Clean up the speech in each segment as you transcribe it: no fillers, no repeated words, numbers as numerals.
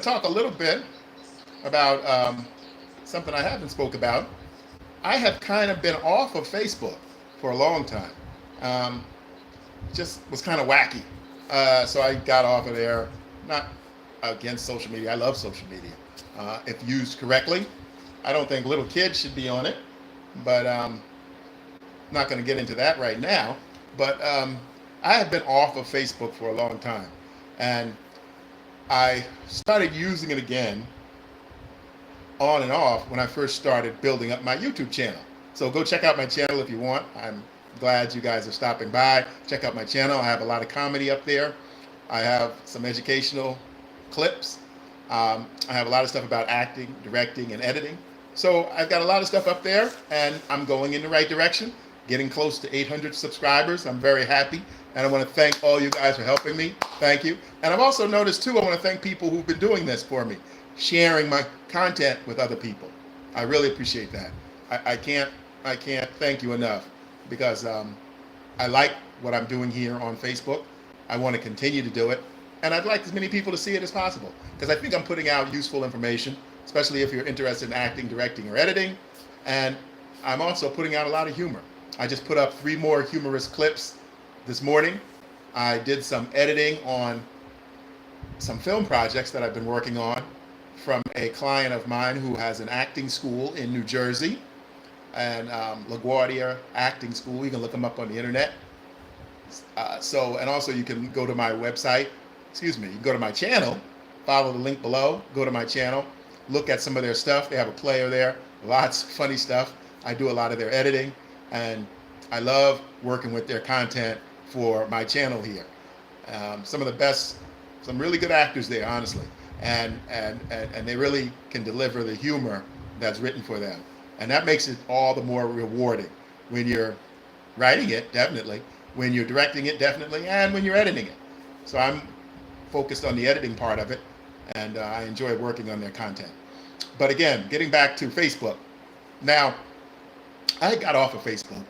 talk a little bit about something I haven't spoke about. I have kind of been off of Facebook for a long time. Um, just was kind of wacky. So I got off of there. Not against social media. I love social media. If used correctly, I don't think little kids should be on it. But not going to get into that right now. But I have been off of Facebook for a long time. And I started using it again on and off when I first started building up my YouTube channel. So go check out my channel if you want. I'm glad you guys are stopping by. Check out my channel. I have a lot of comedy up there. I have some educational clips. I have a lot of stuff about acting, directing, and editing. So I've got a lot of stuff up there, and I'm going in the right direction, getting close to 800 subscribers. I'm very happy, and I want to thank all you guys for helping me. Thank you. And I've also noticed, too, I want to thank people who've been doing this for me, sharing my content with other people. I really appreciate that. I can't thank you enough because I like what I'm doing here on Facebook. I want to continue to do it, and I'd like as many people to see it as possible because I think I'm putting out useful information, especially if you're interested in acting, directing, or editing. And I'm also putting out a lot of humor. I just put up 3 more humorous clips this morning. I did some editing on some film projects that I've been working on from a client of mine who has an acting school in New Jersey, and LaGuardia Acting School. You can look them up on the internet. And also you can go to my website, you can go to my channel, follow the link below, go to my channel, look at some of their stuff. They have a player there, lots of funny stuff. I do a lot of their editing, and I love working with their content for my channel here. Some of the best, some really good actors there, honestly, and they really can deliver the humor that's written for them. And that makes it all the more rewarding when you're writing it, definitely, when you're directing it, definitely, and when you're editing it. So I'm focused on the editing part of it, and I enjoy working on their content. But again, getting back to Facebook. Now, I got off of Facebook.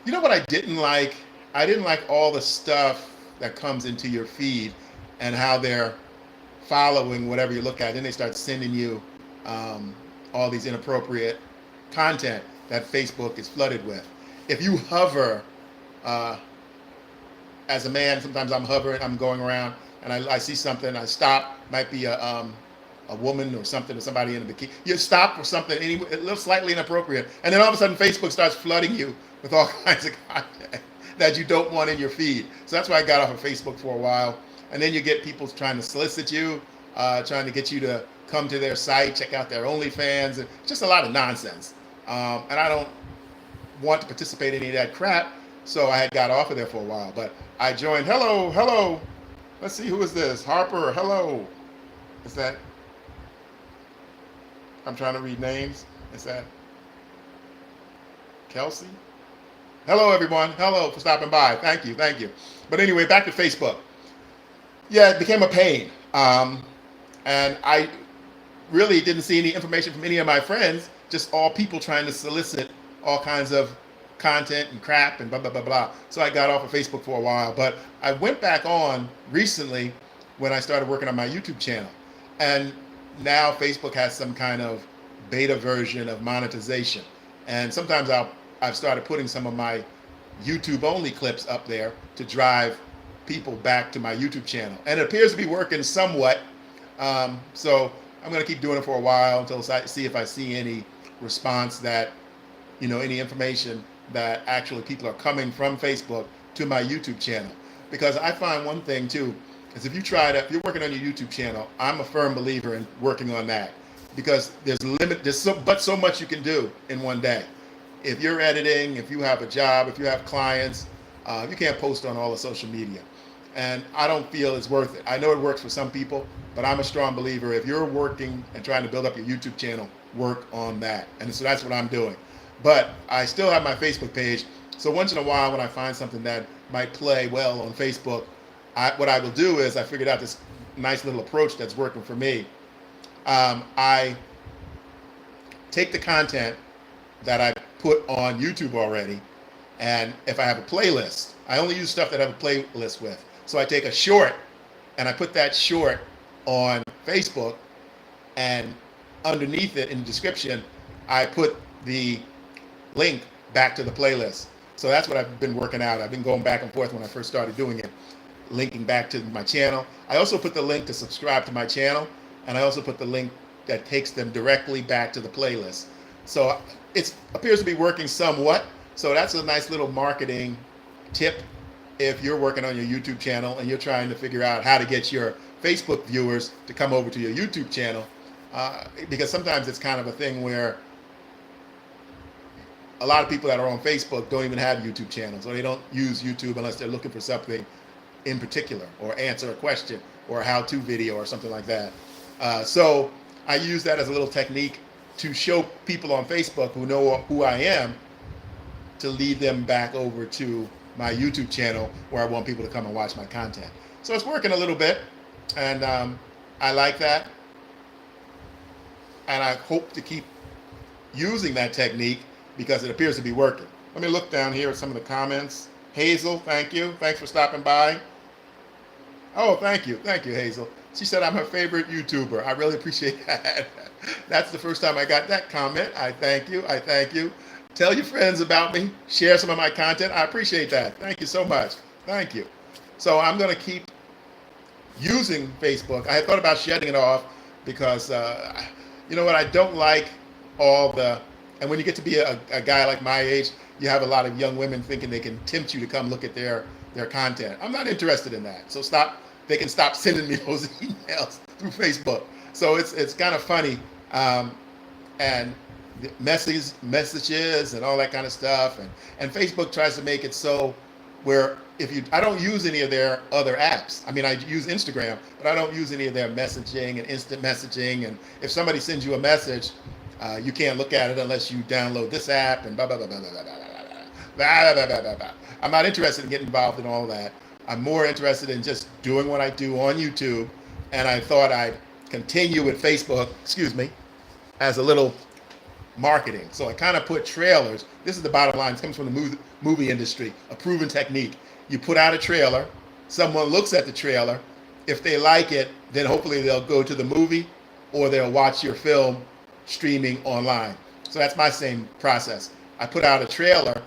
You know what I didn't like? I didn't like all the stuff that comes into your feed and how they're following whatever you look at. Then they start sending you all these inappropriate content that Facebook is flooded with. If you hover, as a man, sometimes I'm hovering, I'm going around, and I see something, I stop, might be a woman or something, or somebody in a bikini. You stop for something, it looks slightly inappropriate, and then all of a sudden Facebook starts flooding you with all kinds of content that you don't want in your feed. So that's why I got off of Facebook for a while. And then you get people trying to solicit you, trying to get you to come to their site, check out their OnlyFans, and just a lot of nonsense. And I don't want to participate in any of that crap, so I had got off of there for a while. But I joined, hello, let's see, who is this? Harper, hello. Is that, I'm trying to read names. Is that Kelsey? Hello, everyone. Hello for stopping by. Thank you. But anyway, back to Facebook. Yeah, it became a pain. And I really didn't see any information from any of my friends, just all people trying to solicit all kinds of content and crap and blah, blah, blah, blah. So I got off of Facebook for a while. But I went back on recently when I started working on my YouTube channel. And now Facebook has some kind of beta version of monetization. And sometimes I've started putting some of my YouTube only clips up there to drive people back to my YouTube channel. And it appears to be working somewhat. So I'm going to keep doing it for a while until I see if I see any response that, any information that actually people are coming from Facebook to my YouTube channel. Because I find one thing too, is if you're working on your YouTube channel, I'm a firm believer in working on that, because there's so much you can do in one day. If you're editing, if you have a job, if you have clients, you can't post on all the social media. And I don't feel it's worth it. I know it works for some people, but I'm a strong believer. If you're working and trying to build up your YouTube channel, work on that. And so that's what I'm doing. But I still have my Facebook page. So once in a while, when I find something that might play well on Facebook, what I will do is I figured out this nice little approach that's working for me. I take the content that I put on YouTube already, and if I have a playlist, I only use stuff that I have a playlist with. So I take a short and I put that short on Facebook, and underneath it in the description, I put the link back to the playlist. So that's what I've been working out. I've been going back and forth when I first started doing it, linking back to my channel. I also put the link to subscribe to my channel, and I also put the link that takes them directly back to the playlist. So it appears to be working somewhat. So that's a nice little marketing tip if you're working on your YouTube channel and you're trying to figure out how to get your Facebook viewers to come over to your YouTube channel. Because sometimes it's kind of a thing where a lot of people that are on Facebook don't even have YouTube channels, or they don't use YouTube unless they're looking for something in particular, or answer a question, or a how-to video, or something like that. So I use that as a little technique to show people on Facebook who know who I am, to lead them back over to my YouTube channel where I want people to come and watch my content. So it's working a little bit, and I like that. And I hope to keep using that technique because it appears to be working. Let me look down here at some of the comments. Hazel, thank you. Thanks for stopping by. Oh, thank you. Thank you, Hazel. She said I'm her favorite YouTuber. I really appreciate that. That's the first time I got that comment. I thank you. I thank you. Tell your friends about me. Share some of my content. I appreciate that. Thank you so much. Thank you. So I'm going to keep using Facebook. I had thought about shutting it off because, you know what, I don't like all the, and when you get to be a guy like my age, you have a lot of young women thinking they can tempt you to come look at their content. I'm not interested in that. So they can stop sending me those emails through Facebook. So it's kind of funny. And messages and all that kind of stuff. And Facebook tries to make it so where I don't use any of their other apps. I mean, I use Instagram, but I don't use any of their messaging and instant messaging. And if somebody sends you a message, you can't look at it unless you download this app and blah, blah, blah, blah, blah, blah, blah, blah, blah, blah, blah, blah. I'm not interested in getting involved in all that. I'm more interested in just doing what I do on YouTube. And I thought I'd continue with Facebook, as a little marketing. So I kind of put trailers. This is the bottom line. It comes from the movie industry, a proven technique. You put out a trailer, someone looks at the trailer. If they like it, then hopefully they'll go to the movie or they'll watch your film streaming online. So that's my same process. I put out a trailer,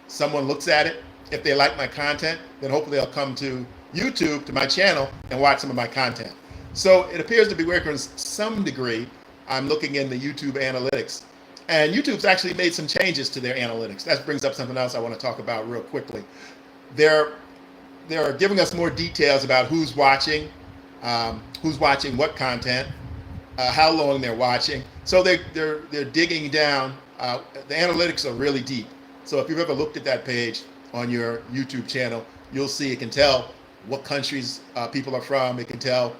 someone looks at it. If they like my content, then hopefully they'll come to YouTube, to my channel, and watch some of my content. So it appears to be working to some degree. I'm looking in the YouTube analytics. And YouTube's actually made some changes to their analytics. That brings up something else I want to talk about real quickly. They're giving us more details about who's watching what content, how long they're watching. So they're digging down. The analytics are really deep. So if you've ever looked at that page on your YouTube channel, you'll see it can tell what countries people are from. It can tell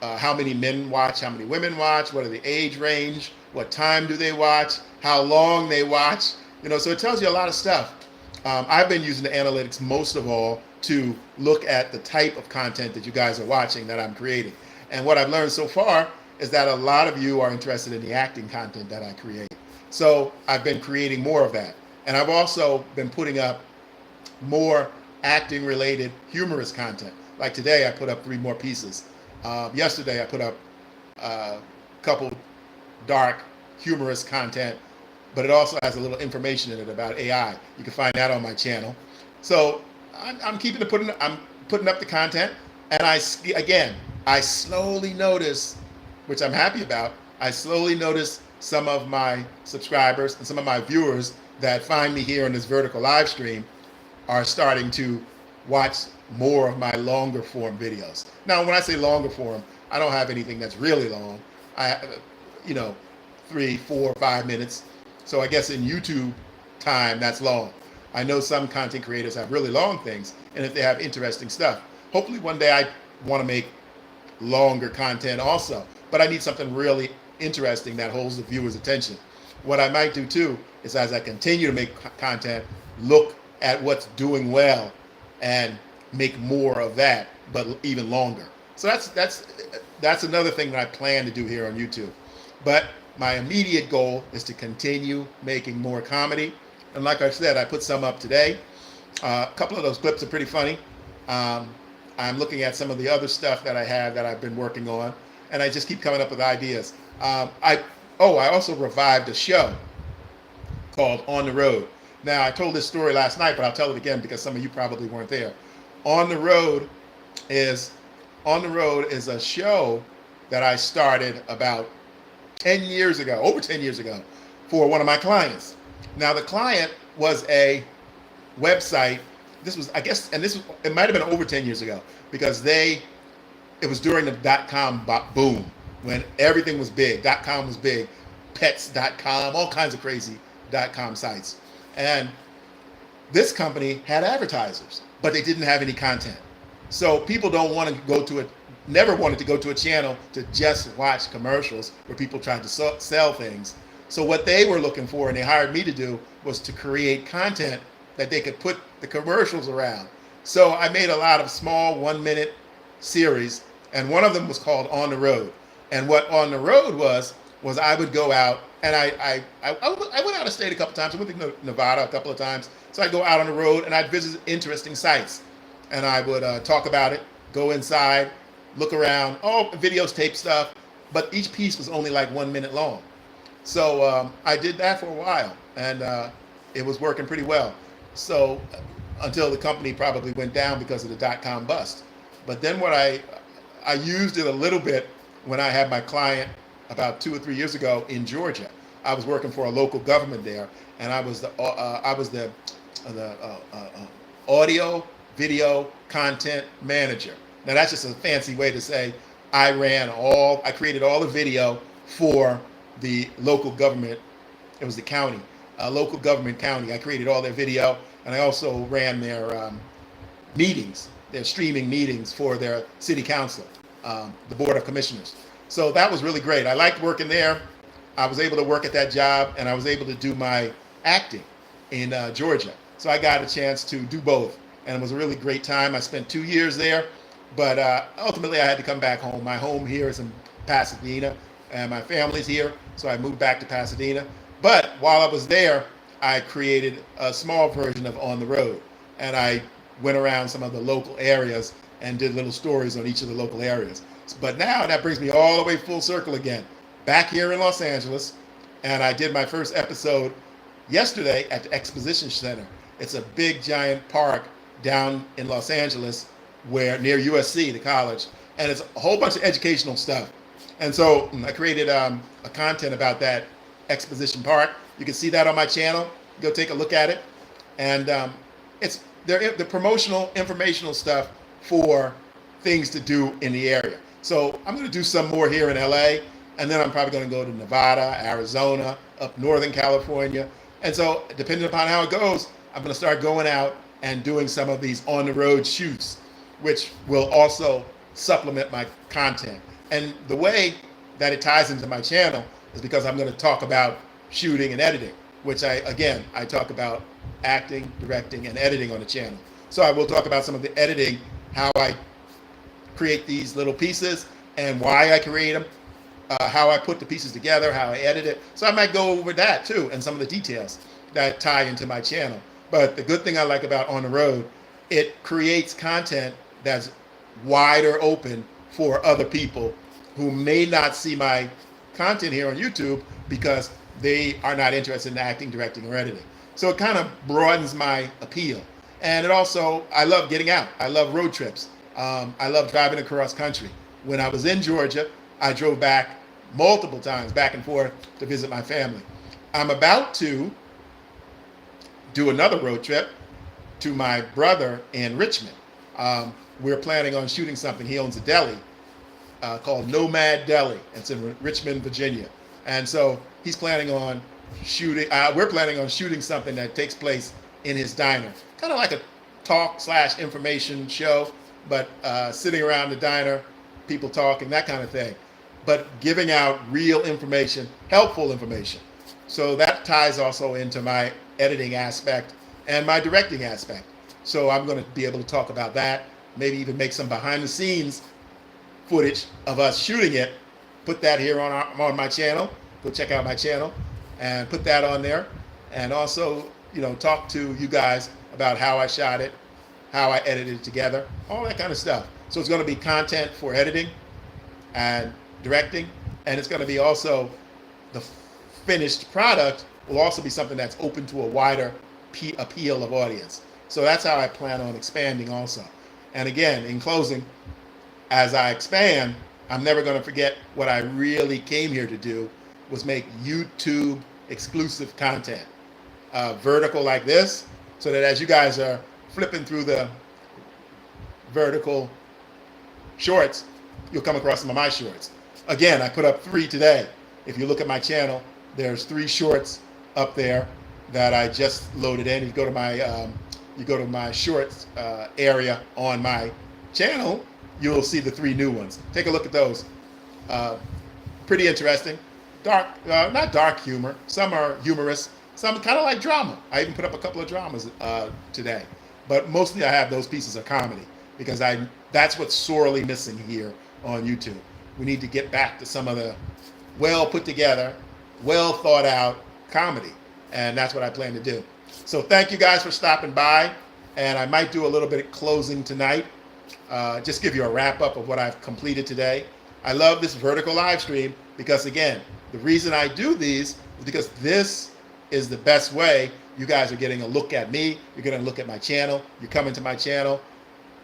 how many men watch, how many women watch, what are the age range, what time do they watch, how long they watch, so it tells you a lot of stuff. I've been using the analytics most of all to look at the type of content that you guys are watching that I'm creating. And what I've learned so far is that a lot of you are interested in the acting content that I create. So I've been creating more of that. And I've also been putting up more acting related humorous content. Like today I put up 3 more pieces. Yesterday I put up a couple dark humorous content, but it also has a little information in it about AI. You can find that on my channel. So I'm putting up the content, and I slowly notice, which I'm happy about, I slowly notice some of my subscribers and some of my viewers that find me here in this vertical live stream are starting to watch more of my longer form videos. Now, when I say longer form, I don't have anything that's really long. 3, 4, 5 minutes. So I guess in YouTube time, that's long. I know some content creators have really long things, and if they have interesting stuff, hopefully one day I want to make longer content also, but I need something really interesting that holds the viewer's attention. What I might do too is, as I continue to make content, look at what's doing well and make more of that, but even longer. So that's another thing that I plan to do here on YouTube. But my immediate goal is to continue making more comedy. And like I said, I put some up today. A couple of those clips are pretty funny. I'm looking at some of the other stuff that I have that I've been working on. and I just keep coming up with ideas. I also revived a show called On the Road. Now, I told this story last night, but I'll tell it again because some of you probably weren't there. On the Road is On the Road is a show that I started about 10 years ago, over 10 years ago, for one of my clients. Now, the client was a website. This was, I guess, and it might have been over 10 years ago because it was during the .com boom when everything was big. .com was big, pets.com, all kinds of crazy .com sites. And this company had advertisers, but they didn't have any content. So people never wanted to go to a channel to just watch commercials where people tried to sell things. So what they were looking for, and they hired me to do, was to create content that they could put the commercials around. So I made a lot of small 1-minute series, and one of them was called On the Road. And what On the Road was I would go out, and I went out of state a couple times. I went to Nevada a couple of times. So I'd go out on the road and I'd visit interesting sites, and I would talk about it, go inside, look around, videos, tape stuff, but each piece was only like 1 minute long. So I did that for a while, and it was working pretty well. So until the company probably went down because of the .com bust. But then I used it a little bit when I had my client about 2 or 3 years ago in Georgia. I was working for a local government there, and I was the audio video content manager. Now that's just a fancy way to say I created all the video for the local government. It was the county, local government county. I created all their video, and I also ran their meetings, their streaming meetings for their city council, the board of commissioners. So that was really great. I liked working there. I was able to work at that job, and I was able to do my acting in Georgia. So I got a chance to do both, and it was a really great time. I spent 2 years there, but ultimately I had to come back home. My home here is in Pasadena, and my family's here, so I moved back to Pasadena. But while I was there, I created a small version of On the Road, and I went around some of the local areas and did little stories on each of the local areas. But now that brings me all the way full circle again, back here in Los Angeles, and I did my first episode yesterday at the Exposition Center. It's a big, giant park down in Los Angeles near USC, the college, and it's a whole bunch of educational stuff. And so I created a content about that exposition park. You can see that on my channel. Go take a look at it. And it's the promotional, informational stuff for things to do in the area. So I'm going to do some more here in LA, and then I'm probably going to go to Nevada, Arizona, up Northern California. And so depending upon how it goes, I'm going to start going out and doing some of these on-the-road shoots, which will also supplement my content. And the way that it ties into my channel is because I'm going to talk about shooting and editing, which I talk about acting, directing, and editing on the channel. So I will talk about some of the editing, how I create these little pieces and why I create them, how I put the pieces together, how I edit it. So I might go over that too, and some of the details that tie into my channel. But the good thing I like about On the Road, it creates content that's wider open for other people who may not see my content here on YouTube because they are not interested in acting, directing, or editing. So it kind of broadens my appeal. And it also, I love getting out. I love road trips. I love driving across country. When I was in Georgia, I drove back multiple times, back and forth, to visit my family. I'm about to do another road trip to my brother in Richmond. We're planning on shooting something. He owns a deli called Nomad Deli. It's in Richmond, Virginia. And so he's planning on shooting, we're planning on shooting something that takes place in his diner. Kind of like a talk/information show, but sitting around the diner, people talking, that kind of thing. But giving out real information, helpful information. So that ties also into my editing aspect and my directing aspect. So I'm going to be able to talk about that, maybe even make some behind the scenes footage of us shooting it, put that here on my channel. Go check out my channel and put that on there. And also, talk to you guys about how I shot it, how I edited it together, all that kind of stuff. So it's going to be content for editing and directing, and it's going to be also the finished product will also be something that's open to a wider appeal of audience. So that's how I plan on expanding also. And again, in closing, as I expand, I'm never going to forget what I really came here to do was make YouTube exclusive content, vertical like this, so that as you guys are flipping through the vertical shorts, you'll come across some of my shorts. Again, I put up 3 today. If you look at my channel, there's 3 shorts up there that I just loaded in. You go to my shorts area on my channel, you'll see the 3 new ones. Take a look at those. Pretty interesting. Dark, not dark humor. Some are humorous. Some kind of like drama. I even put up a couple of dramas today. But mostly I have those pieces of comedy because that's what's sorely missing here on YouTube. We need to get back to some of the well put together, well thought out comedy. And that's what I plan to do. So thank you guys for stopping by. And I might do a little bit of closing tonight. Just give you a wrap up of what I've completed today. I love this vertical live stream because, again, the reason I do these is because this is the best way. You guys are getting a look at me. You're getting a look at my channel. You're coming to my channel.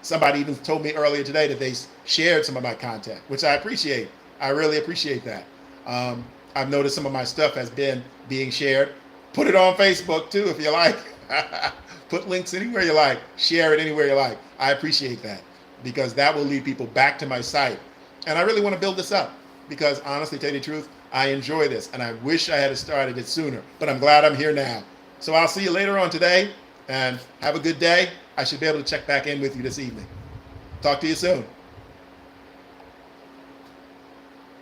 Somebody even told me earlier today that they shared some of my content, which I appreciate. I really appreciate that. I've noticed some of my stuff has been being shared. Put it on Facebook too if you like. Put links anywhere you like. Share it anywhere you like. I appreciate that because that will lead people back to my site. And I really want to build this up because honestly, to tell you the truth, I enjoy this and I wish I had started it sooner, but I'm glad I'm here now. So I'll see you later on today and have a good day. I should be able to check back in with you this evening. Talk to you soon.